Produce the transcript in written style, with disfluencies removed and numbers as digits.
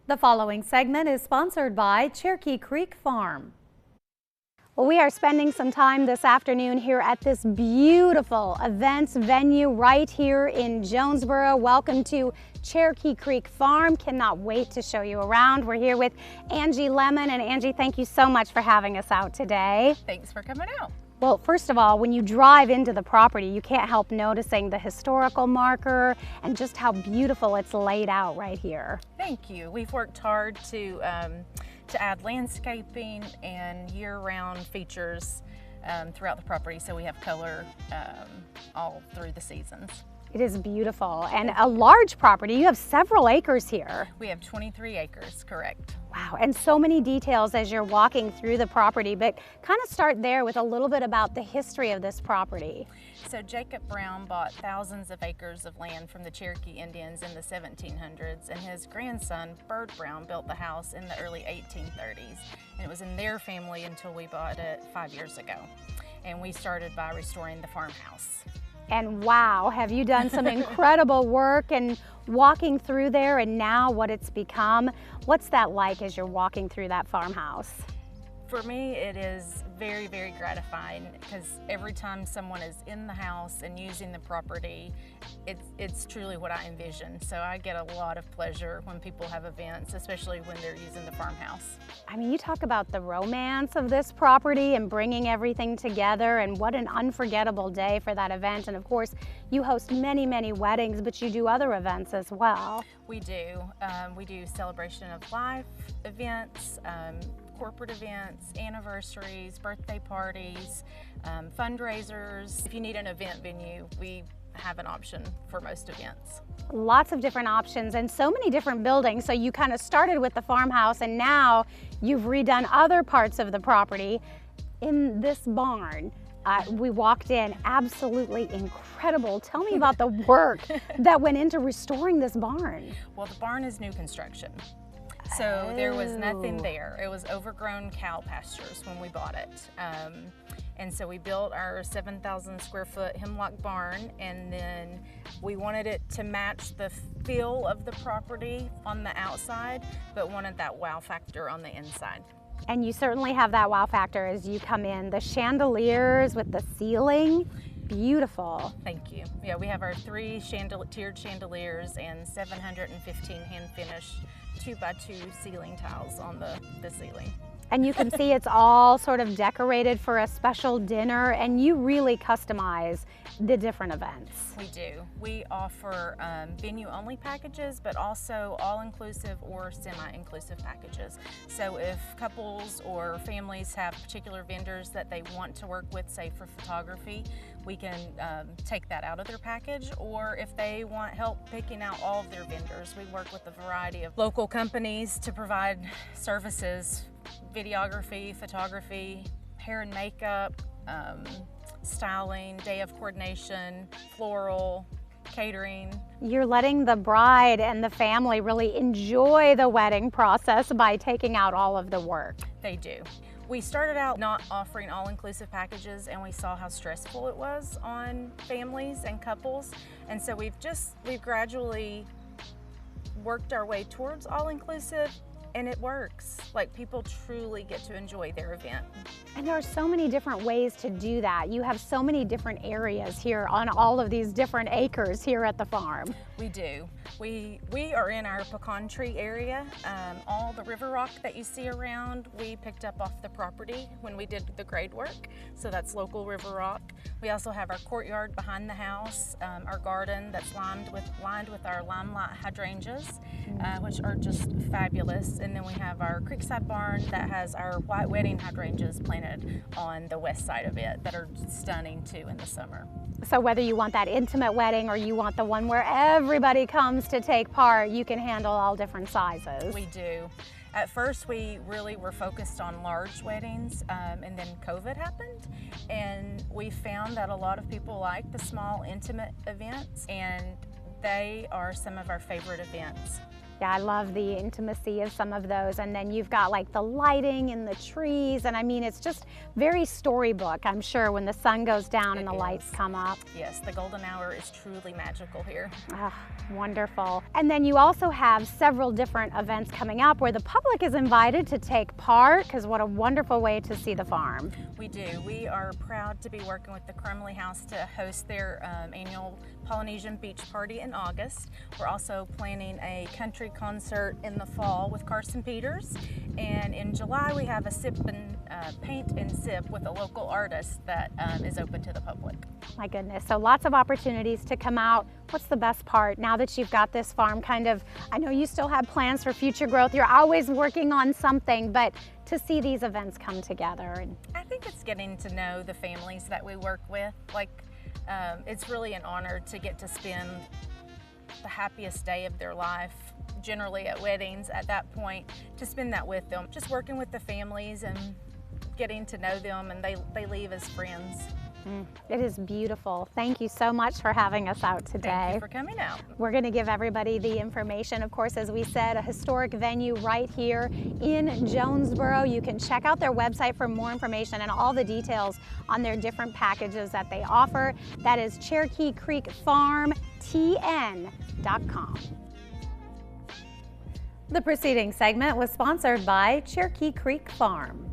The following segment is sponsored by Cherokee Creek Farm. Well, we are spending some time this afternoon here at this beautiful events venue right here in Jonesborough. Welcome to Cherokee Creek Farm. Cannot wait to show you around. We're here with Angie Lemon, and Angie, thank you so much for having us out today. Thanks for coming out. Well, first of all, when you drive into the property, you can't help noticing the historical marker and just how beautiful it's laid out right here. Thank you. We've worked hard to add landscaping and year-round features throughout the property, so we have color all through the seasons. It is beautiful, and a large property. You have several acres here. We have 23 acres, correct. Wow, and so many details as you're walking through the property, but kind of start there with a little bit about the history of this property. So Jacob Brown bought thousands of acres of land from the Cherokee Indians in the 1700s, and his grandson, Bird Brown, built the house in the early 1830s. And it was in their family until we bought it 5 years ago. And we started by restoring the farmhouse. And wow, have you done some incredible work and walking through there and now what it's become. What's that like as you're walking through that farmhouse? For me, it is very, very gratifying because every time someone is in the house and using the property, it's truly what I envision. So I get a lot of pleasure when people have events, especially when they're using the farmhouse. I mean, you talk about the romance of this property and bringing everything together, and what an unforgettable day for that event. And of course, you host many, many weddings, but you do other events as well. We do. We do celebration of life events, corporate events, anniversaries, birthday parties, fundraisers. If you need an event venue, we have an option for most events. Lots of different options and so many different buildings. So you kind of started with the farmhouse and now you've redone other parts of the property in this barn. We walked in, absolutely incredible. Tell me about the work that went into restoring this barn. Well, the barn is new construction. So there was nothing there. It was overgrown cow pastures when we bought it. And so we built our 7,000 square foot hemlock barn, and then we wanted it to match the feel of the property on the outside, but wanted that wow factor on the inside. And you certainly have that wow factor as you come in. The chandeliers with the ceiling, beautiful. Thank you. Yeah, we have our 3 tiered chandeliers and 715 hand-finished 2x2 ceiling tiles on the ceiling. And you can see it's all sort of decorated for a special dinner, and you really customize the different events. We do. We offer venue-only packages, but also all-inclusive or semi-inclusive packages. So if couples or families have particular vendors that they want to work with, say for photography, we can take that out of their package, or if they want help picking out all of their vendors, we work with a variety of local companies to provide services, videography, photography, hair and makeup, styling, day of coordination, floral, catering. You're letting the bride and the family really enjoy the wedding process by taking out all of the work. They do. We started out not offering all-inclusive packages, and we saw how stressful it was on families and couples, and so we've gradually worked our way towards all-inclusive, and it works. Like, people truly get to enjoy their event. And there are so many different ways to do that. You have so many different areas here on all of these different acres here at the farm. We do. We are in our pecan tree area. All the river rock that you see around, we picked up off the property when we did the grade work. So that's local river rock. We also have our courtyard behind the house, our garden that's lined with our limelight hydrangeas, which are just fabulous. And then we have our Creekside Barn that has our white wedding hydrangeas planted on the west side of it that are stunning too in the summer. So whether you want that intimate wedding or you want the one where everybody comes to take part, you can handle all different sizes. We do. At first, we really were focused on large weddings, and then COVID happened, and we found that a lot of people like the small, intimate events, and they are some of our favorite events. Yeah, I love the intimacy of some of those. And then you've got like the lighting and the trees. And I mean, it's just very storybook, I'm sure, when the sun goes down and the lights come up. Yes, the golden hour is truly magical here. Oh, wonderful. And then you also have several different events coming up where the public is invited to take part, because what a wonderful way to see the farm. We do. We are proud to be working with the Crumley House to host their annual Polynesian Beach Party in August. We're also planning a country concert in the fall with Carson Peters, and in July we have a paint and sip with a local artist that is open to the public. My goodness, so lots of opportunities to come out. What's the best part now that you've got this farm kind of, I know you still have plans for future growth, you're always working on something, but to see these events come together? I think it's getting to know the families that we work with. It's really an honor to get to spend the happiest day of their life, generally at weddings at that point, to spend that with them. Just working with the families and getting to know them, and they leave as friends. It is beautiful. Thank you so much for having us out today. Thank you for coming out. We're going to give everybody the information. Of course, as we said, a historic venue right here in Jonesborough. You can check out their website for more information and all the details on their different packages that they offer. That is Cherokee Creek Farm, TN.com. The preceding segment was sponsored by Cherokee Creek Farm.